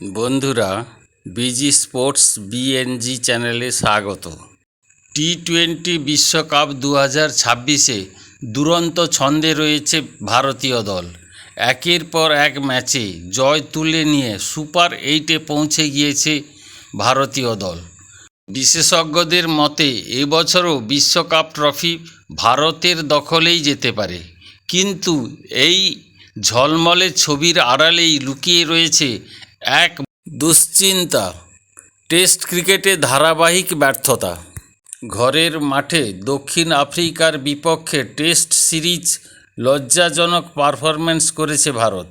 বন্ধুরা, busy sports BNG চ্যানেলে স্বাগত। টি-20 বিশ্বকাপ 2026-এ দুরন্ত ছন্দে রয়েছে ভারতীয় দল। একের পর এক ম্যাচে জয় তুলে নিয়ে সুপার 8-এ পৌঁছে গিয়েছে ভারতীয় দল। বিশেষজ্ঞদের মতে এবছরও বিশ্বকাপ ট্রফি ভারতের দখলেই যেতে পারে, কিন্তু এই ঝলমলে ছবির আড়ালেই লুকিয়ে রয়েছে এক দুশ্চিন্তা। টেস্ট ক্রিকেটে ধারাবাহিক ব্যর্থতা। ঘরের মাঠে দক্ষিণ আফ্রিকার বিপক্ষে টেস্ট সিরিজ লজ্জাজনক পারফরম্যান্স করেছে ভারত।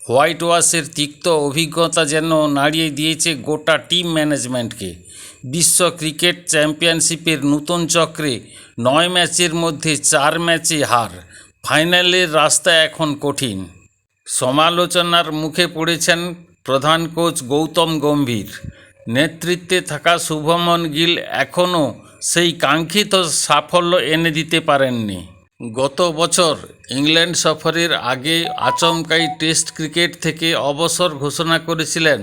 হোয়াইট ওয়াশের তিক্ত অভিজ্ঞতা যেন নাড়িয়ে দিয়েছে গোটা টিম ম্যানেজমেন্টকে। বিশ্ব ক্রিকেট চ্যাম্পিয়নশিপের নতুন চক্রে 9 ম্যাচের মধ্যে 4 ম্যাচে হার। ফাইনালের রাস্তা এখন কঠিন। সমালোচনার মুখে পড়েছেন প্রধান কোচ গৌতম গম্ভীর। নেতৃত্বে থাকা শুভমন গিল এখনও সেই কাঙ্ক্ষিত সাফল্য এনে দিতে পারেননি। গত বছর ইংল্যান্ড সফরের আগে আচমকাই টেস্ট ক্রিকেট থেকে অবসর ঘোষণা করেছিলেন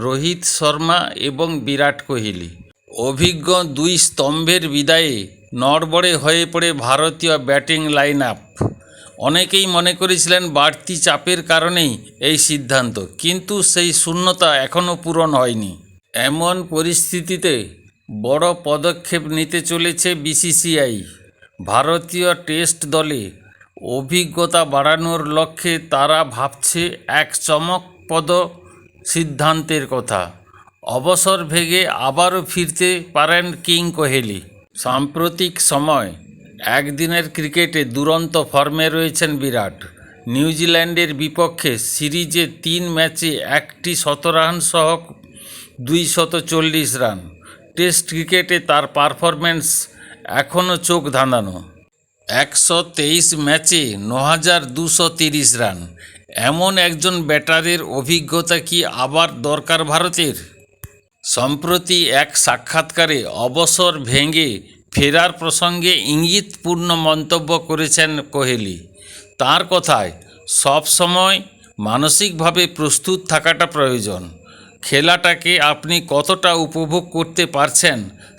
রোহিত শর্মা এবং বিরাট কোহলি। অভিজ্ঞ দুই স্তম্ভের বিদায়ে নড়বড়ে হয়ে পড়ে ভারতীয় ব্যাটিং লাইন আপ। অনেকেই মনে করেছিলেন বাড়তি চাপের কারণেই এই সিদ্ধান্ত, কিন্তু সেই শূন্যতা এখনও পূরণ হয়নি। এমন পরিস্থিতিতে বড় পদক্ষেপ নিতে চলেছে বিসিসিআই। ভারতীয় টেস্ট দলে অভিজ্ঞতা বাড়ানোর লক্ষ্যে তারা ভাবছে এক চমকপ্রদ সিদ্ধান্তের কথা। অবসর ভেঙে আবারও ফিরতে পারেন কিং কোহলি। সাম্প্রতিক সময় একদিনের ক্রিকেটে দুরন্ত ফর্মে রয়েছেন বিরাট। নিউজিল্যান্ডের বিপক্ষে সিরিজে 3 ম্যাচে 1টি শতরান সহ 240 রান। টেস্ট ক্রিকেটে তার পারফরম্যান্স এখনও চোখ ধাঁধানো। 123 ম্যাচে 9230 রান। এমন একজন ব্যাটারের অভিজ্ঞতা কি আবার দরকার ভারতের? সম্প্রতি এক সাক্ষাৎকারে অবসর ভেঙে ফেরার প্রসঙ্গে ইঙ্গিতপূর্ণ মন্তব্য করেছেন কোহলি। তার কথায়, সব সময় মানসিকভাবে প্রস্তুত থাকাটা প্রয়োজন। খেলাটাকে আপনি কতটা উপভোগ করতে পারছেন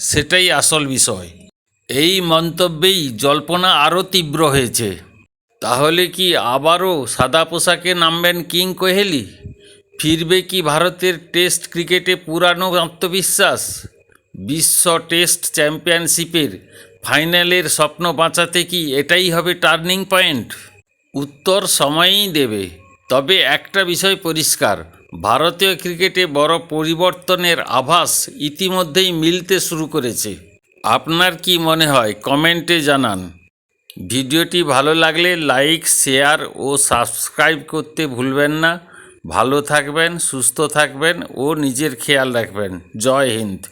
সেটাই আসল বিষয়। এই মন্তব্যেই জল্পনা আরও তীব্র হয়েছে। তাহলে কি আবারও সাদা পোশাকে নামবেন কিং কোহলি? ফিরবে কি ভারতের টেস্ট ক্রিকেটে পুরানো আত্মবিশ্বাস? বিশ্ব টেস্ট চ্যাম্পিয়নশিপের ফাইনালের স্বপ্ন বাঁচাতে কি এটাই হবে টার্নিং পয়েন্ট? উত্তর সময়ই দেবে। তবে একটা বিষয় পরিষ্কার, ভারতীয় ক্রিকেটে বড় পরিবর্তনের আভাস ইতিমধ্যেই মিলতে শুরু করেছে। আপনার কি মনে হয় কমেন্টে জানান। ভিডিওটি ভালো লাগলে লাইক, শেয়ার ও সাবস্ক্রাইব করতে ভুলবেন না। ভালো থাকবেন, সুস্থ থাকবেন ও নিজের খেয়াল রাখবেন। জয় হিন্দ।